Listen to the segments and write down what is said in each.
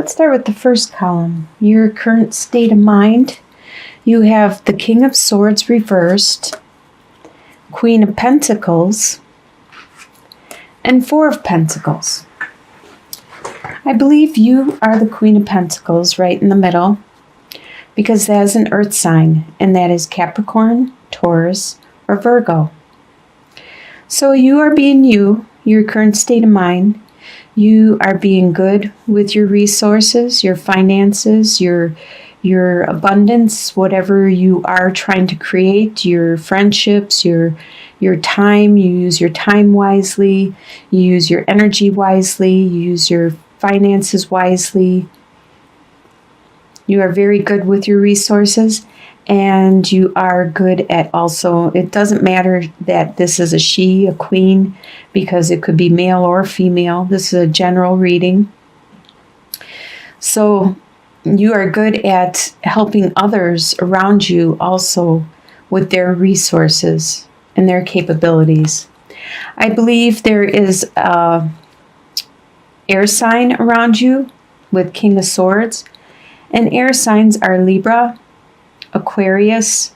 Let's start with the first column, your current state of mind. You have the King of Swords reversed, Queen of Pentacles, and Four of Pentacles. I believe you are the Queen of Pentacles right in the middle, because that is an earth sign, and that is Capricorn, Taurus, or Virgo. So you are being you, your current state of mind. You are being good with your resources, your finances, your abundance, whatever you are trying to create, your friendships, your time. You use your time wisely, you use your energy wisely, you use your finances wisely. You are very good with your resources, and you are good at also, it doesn't matter that this is a she, a queen, because it could be male or female. This is a general reading. So you are good at helping others around you also with their resources and their capabilities. I believe there is a air sign around you with King of Swords. And air signs are Libra, Aquarius,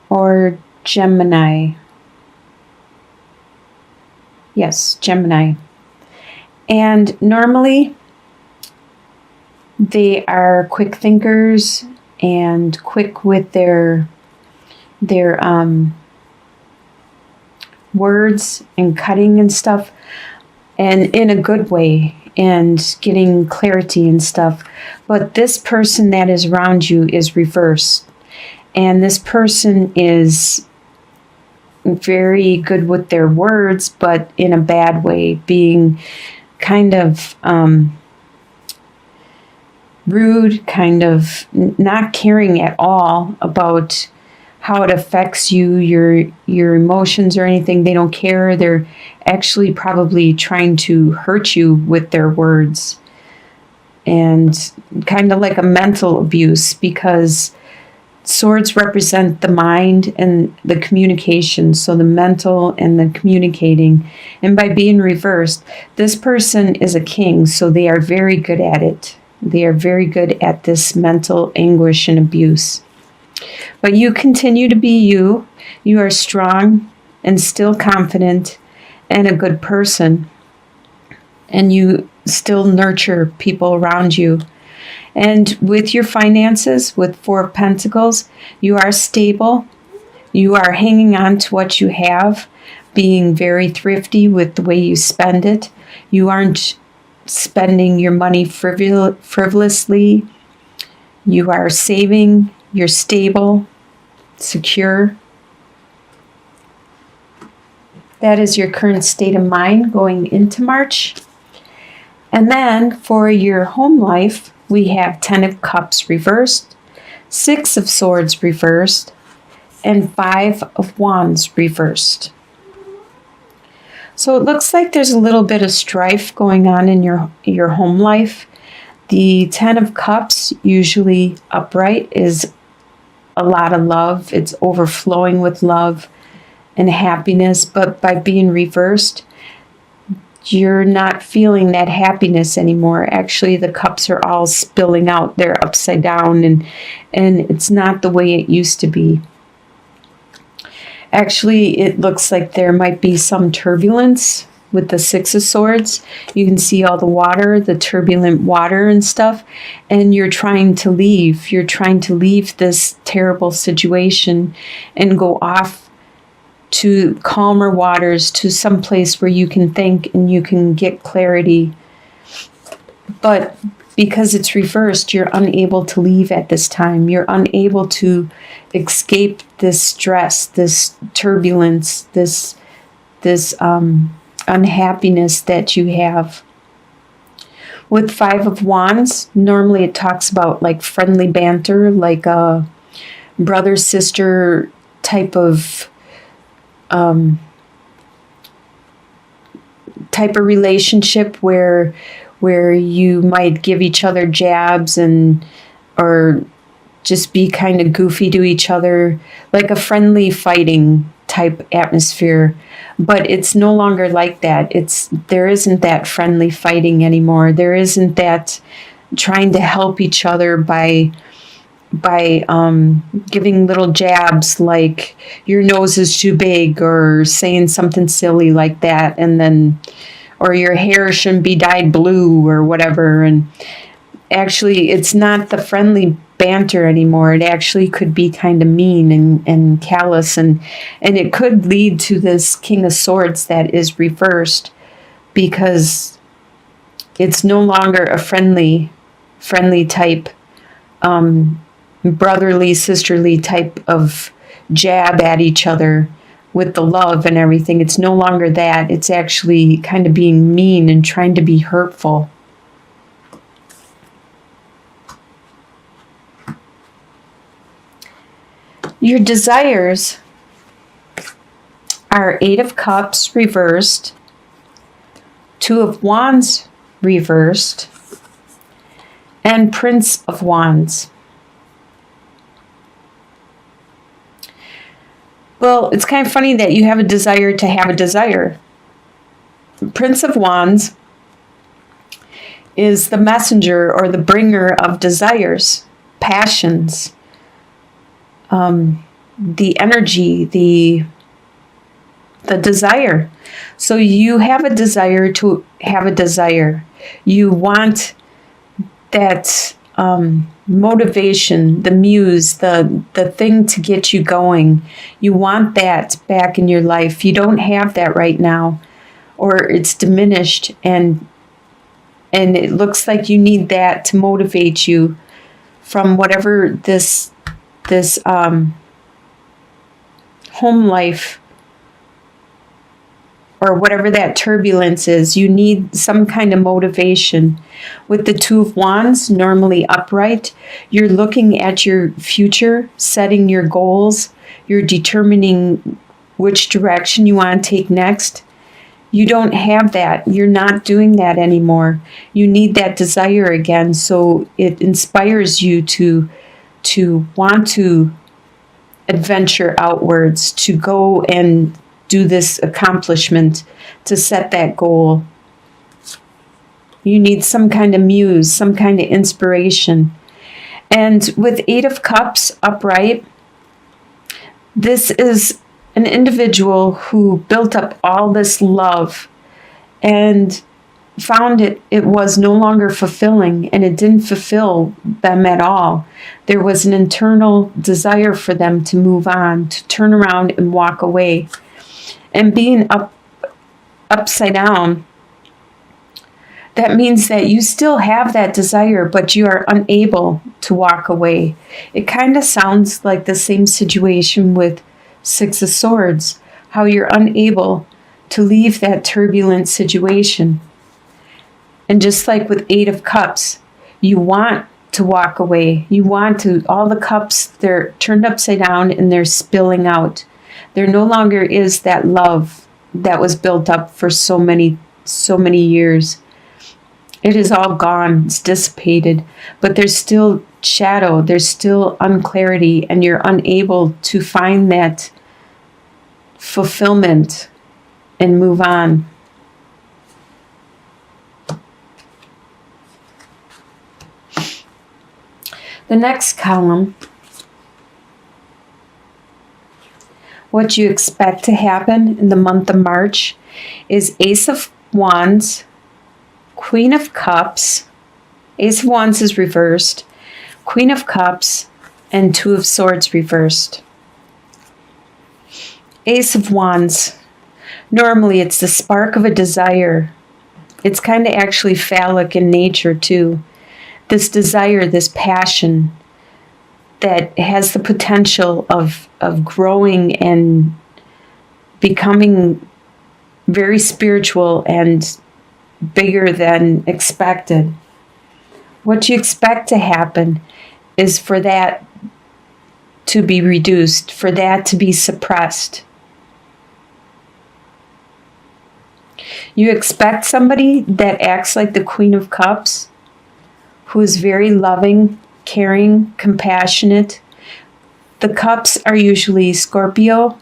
or Gemini. Yes, Gemini. And normally they are quick thinkers and quick with their words and cutting and stuff, and in a good way, and getting clarity and stuff. But this person that is around you is reversed. And this person is very good with their words, but in a bad way, being kind of rude, kind of not caring at all about how it affects you, your emotions or anything. They don't care. They're actually probably trying to hurt you with their words, and kind of like a mental abuse, because swords represent the mind and the communication, so the mental and the communicating. And by being reversed, this person is a king, so they are very good at it. They are very good at this mental anguish and abuse. But you continue to be you. You are strong and still confident and a good person. And you still nurture people around you. And with your finances, with Four of Pentacles, you are stable. You are hanging on to what you have, being very thrifty with the way you spend it. You aren't spending your money frivolously. You are saving. You're stable, secure. That is your current state of mind going into March. And then for your home life, we have 10 of Cups reversed, 6 of Swords reversed, and 5 of Wands reversed. So it looks like there's a little bit of strife going on in your home life. The 10 of Cups, usually upright, is a lot of love. It's overflowing with love and happiness, but by being reversed, you're not feeling that happiness anymore. Actually, the cups are all spilling out. They're upside down, and it's not the way it used to be. Actually, it looks like there might be some turbulence with the 6 of Swords. You can see all the water, the turbulent water and stuff, and you're trying to leave. You're trying to leave this terrible situation and go off to calmer waters, to some place where you can think and you can get clarity. But because it's reversed, you're unable to leave at this time. You're unable to escape this stress, this turbulence, this unhappiness that you have. With 5 of Wands, normally it talks about like friendly banter, like a brother-sister type of relationship where you might give each other jabs or just be kind of goofy to each other, like a friendly fighting type atmosphere, but it's no longer like that. There isn't that friendly fighting anymore. There isn't that trying to help each other by giving little jabs like your nose is too big, or saying something silly like that, and then, or your hair shouldn't be dyed blue or whatever. And actually, it's not the friendly banter anymore. It actually could be kind of mean and callous, and it could lead to this King of Swords that is reversed, because it's no longer a friendly type, brotherly, sisterly type of jab at each other with the love and everything. It's no longer that. It's actually kind of being mean and trying to be hurtful. Your desires are Eight of Cups reversed, Two of Wands reversed, and Prince of Wands. Well, it's kind of funny that you have a desire to have a desire. Prince of Wands is the messenger or the bringer of desires, passions, the energy, the desire. So you have a desire to have a desire. You want that motivation, the muse, the thing to get you going. You want that back in your life. You don't have that right now, or it's diminished, and it looks like you need that to motivate you from whatever this home life, or whatever that turbulence is. You need some kind of motivation. With the Two of Wands, normally upright, you're looking at your future, setting your goals, you're determining which direction you want to take next. You don't have that. You're not doing that anymore. You need that desire again, so it inspires you to want to adventure outwards, to go and do this accomplishment, to set that goal. You need some kind of muse, some kind of inspiration. And with Eight of Cups upright, this is an individual who built up all this love and found it was no longer fulfilling, and it didn't fulfill them at all. There was an internal desire for them to move on, to turn around and walk away. And being upside down, that means that you still have that desire, but you are unable to walk away. It kind of sounds like the same situation with Six of Swords, how you're unable to leave that turbulent situation. And just like with Eight of Cups, you want to walk away. You want to, all the cups, they're turned upside down and they're spilling out. There no longer is that love that was built up for so many years. It is all gone. It's dissipated. But there's still shadow. There's still unclarity, and you're unable to find that fulfillment and move on. The next column, what you expect to happen in the month of March, is Ace of Wands, Queen of Cups. Ace of Wands is reversed, Queen of Cups, and Two of Swords reversed. Ace of Wands, normally it's the spark of a desire. It's kind of actually phallic in nature too. This desire, this passion that has the potential of growing and becoming very spiritual and bigger than expected. What you expect to happen is for that to be reduced, for that to be suppressed. You expect somebody that acts like the Queen of Cups, who is very loving, caring, compassionate. The cups are usually Scorpio,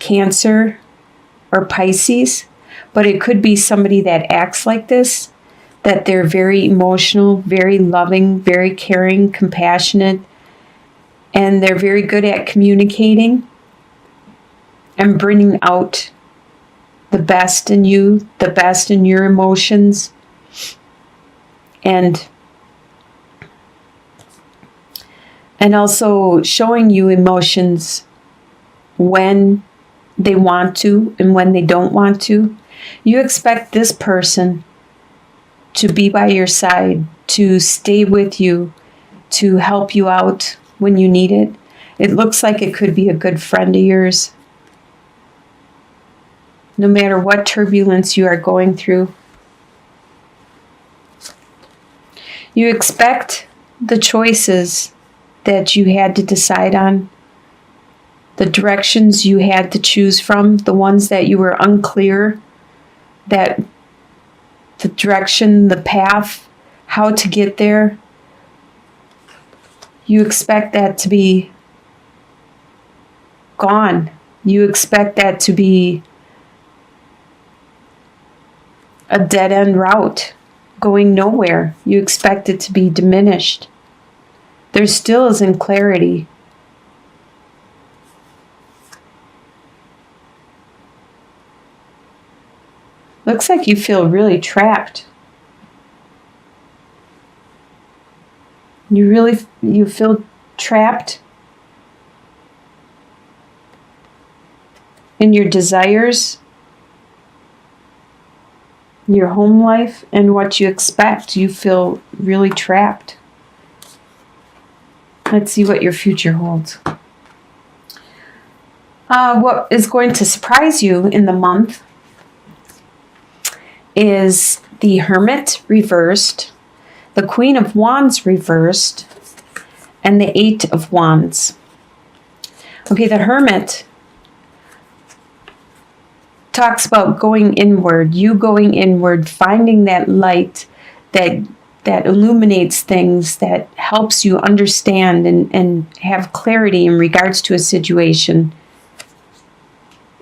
Cancer or Pisces, but it could be somebody that acts like this, that they're very emotional, very loving, very caring, compassionate, and they're very good at communicating and bringing out the best in you, the best in your emotions, and also showing you emotions when they want to and when they don't want to. You expect this person to be by your side, to stay with you, to help you out when you need it. It looks like it could be a good friend of yours. No matter what turbulence you are going through, you expect the choices that you had to decide on, the directions you had to choose from, the ones that you were unclear, that the direction, the path, how to get there. You expect that to be gone. You expect that to be a dead-end route, going nowhere. You expect it to be diminished. There still isn't clarity. Looks like you feel really trapped. You feel trapped in your desires, your home life, and what you expect. You feel really trapped. Let's see what your future holds. What is going to surprise you in the month is the Hermit reversed, the Queen of Wands reversed, and the Eight of Wands. Okay, the Hermit talks about going inward, you going inward, finding that light that illuminates things, that helps you understand and have clarity in regards to a situation.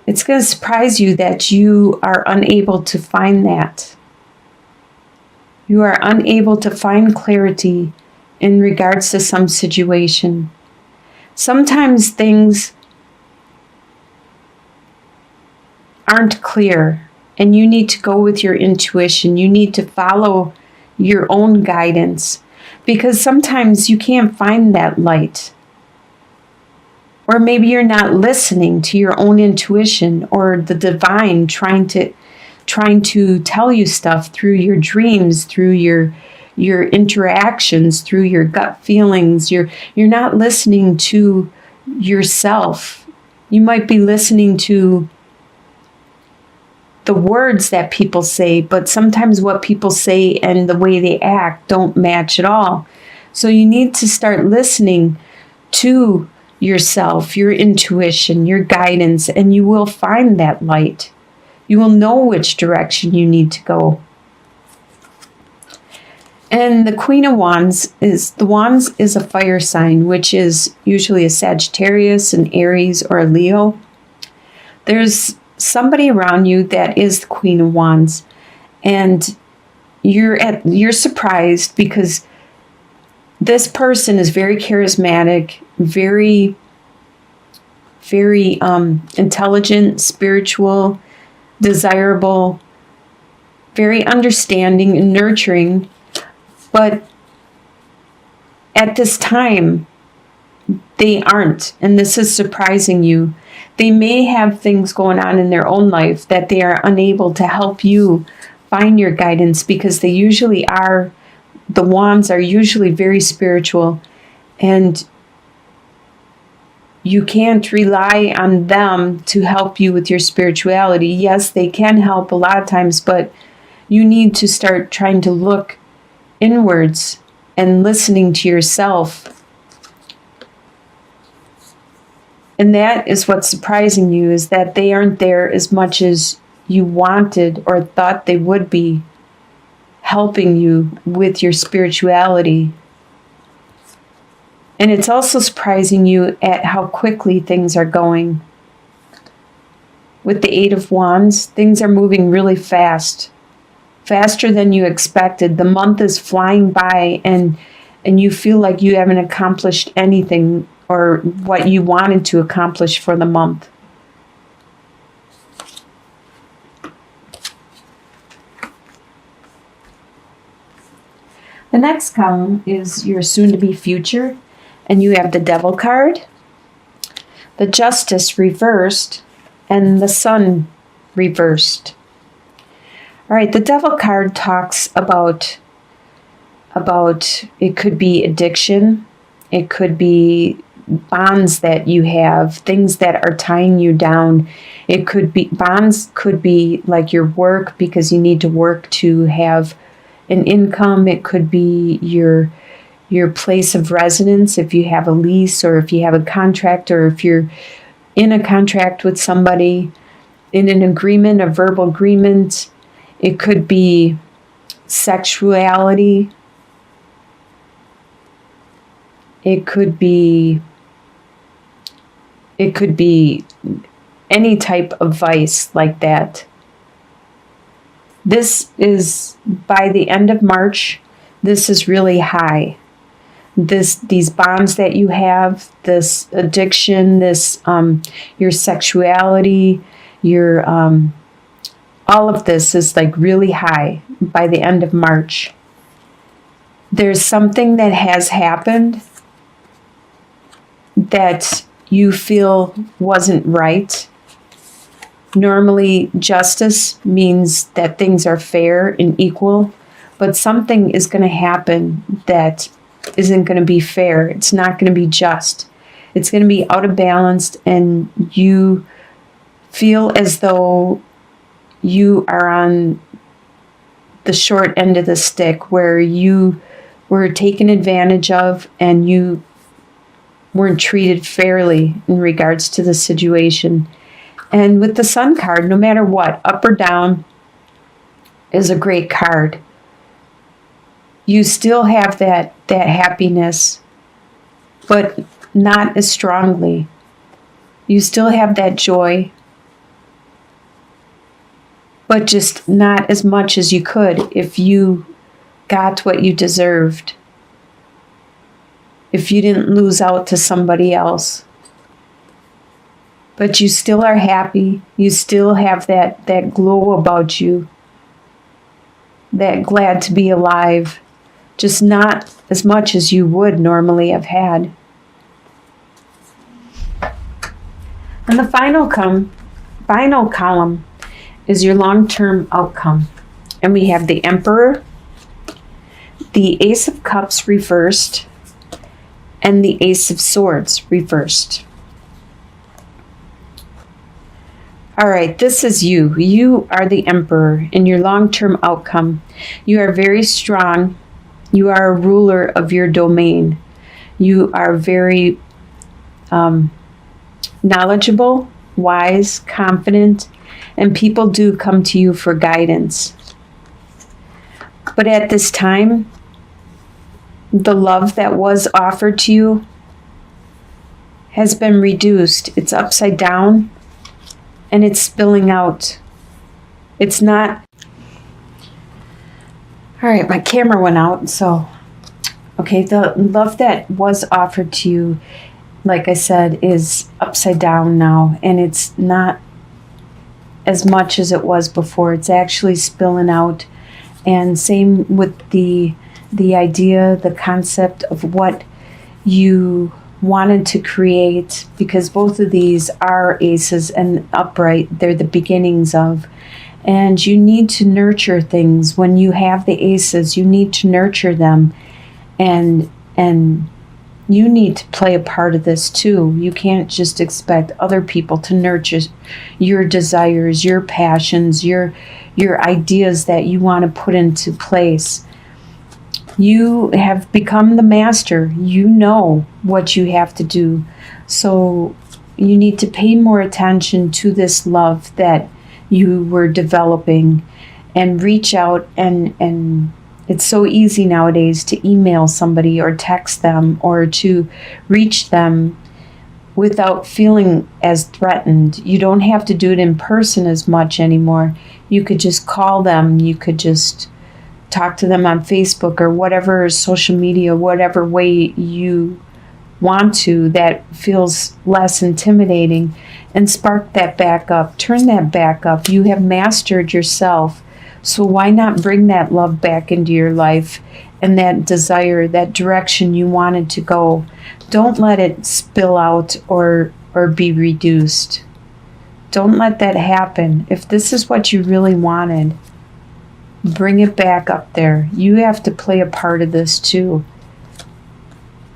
It's going to surprise you that you are unable to find that. You are unable to find clarity in regards to some situation. Sometimes things aren't clear and you need to go with your intuition. You need to follow your own guidance because sometimes you can't find that light. Or maybe you're not listening to your own intuition or the divine trying to tell you stuff through your dreams, through your interactions, through your gut feelings. You're not listening to yourself. You might be listening to the words that people say, but sometimes what people say and the way they act don't match at all. So you need to start listening to yourself, your intuition, your guidance, and you will find that light. You will know which direction you need to go. And the Queen of Wands is a fire sign, which is usually a Sagittarius, an Aries, or a Leo. There's somebody around you that is the Queen of Wands, and you're surprised because this person is very charismatic, very, very intelligent, spiritual, desirable, very understanding and nurturing. But at this time, they aren't, and this is surprising you. They may have things going on in their own life that they are unable to help you find your guidance because they usually are. The wands are usually very spiritual, and you can't rely on them to help you with your spirituality. Yes, they can help a lot of times, but you need to start trying to look inwards and listening to yourself. And that is what's surprising you, is that they aren't there as much as you wanted or thought they would be, helping you with your spirituality. And it's also surprising you at how quickly things are going. with the Eight of Wands, things are moving really fast, faster than you expected. The month is flying by, and you feel like you haven't accomplished anything or what you wanted to accomplish for the month. The next column is your soon-to-be future, and you have the Devil card, the Justice reversed, and the Sun reversed. All right, the Devil card talks about it could be addiction, it could be bonds that you have, things that are tying you down. It could be bonds, could be like your work, because you need to work to have an income. It could be your place of residence, if you have a lease, or if you have a contract, or if you're in a contract with somebody, in an agreement, a verbal agreement. It could be sexuality. It could be any type of vice like that. This is, by the end of March, this is really high. These bonds that you have, this addiction, this your sexuality, your all of this is like really high by the end of March. There's something that has happened that you feel wasn't right. Normally, justice means that things are fair and equal, but something is going to happen that isn't going to be fair. It's not going to be just. It's going to be out of balance, and you feel as though you are on the short end of the stick, where you were taken advantage of and you weren't treated fairly in regards to the situation. And with the Sun card, no matter what, up or down, is a great card. You still have that happiness, but not as strongly. You still have that joy, but just not as much as you could if you got what you deserved. If you didn't lose out to somebody else. But you still are happy. You still have that glow about you. That glad to be alive. Just not as much as you would normally have had. And the final column is your long-term outcome. And we have the Emperor, the Ace of Cups reversed, and the Ace of Swords reversed. All right, this is you. You are the Emperor in your long-term outcome. You are very strong. You are a ruler of your domain. You are very knowledgeable, wise, confident, and people do come to you for guidance. But at this time, the love that was offered to you has been reduced. It's upside down and it's spilling out. It's not. All right, my camera went out, so okay, the love that was offered to you, like I said, is upside down now, and it's not as much as it was before. It's actually spilling out. And same with the idea, the concept of what you wanted to create, because both of these are aces and upright. They're the beginnings of. And you need to nurture things. When you have the aces, you need to nurture them. And you need to play a part of this too. You can't just expect other people to nurture your desires, your passions, your ideas that you want to put into place. You have become the master. You know what you have to do. So you need to pay more attention to this love that you were developing, and reach out, and it's so easy nowadays to email somebody or text them or to reach them without feeling as threatened. You don't have to do it in person as much anymore. You could just call them. You could just talk to them on Facebook or whatever social media, whatever way you want to that feels less intimidating, and spark that back up. Turn that back up. You have mastered yourself. So why not bring that love back into your life and that desire, that direction you wanted to go? Don't let it spill out or be reduced. Don't let that happen. If this is what you really wanted, bring it back up there. You have to play a part of this too.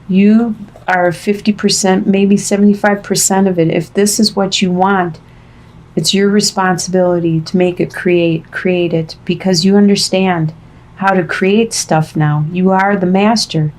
You are 50%, maybe 75% of it. If this is what you want, it's your responsibility to make it create it, because you understand how to create stuff now. You are the master.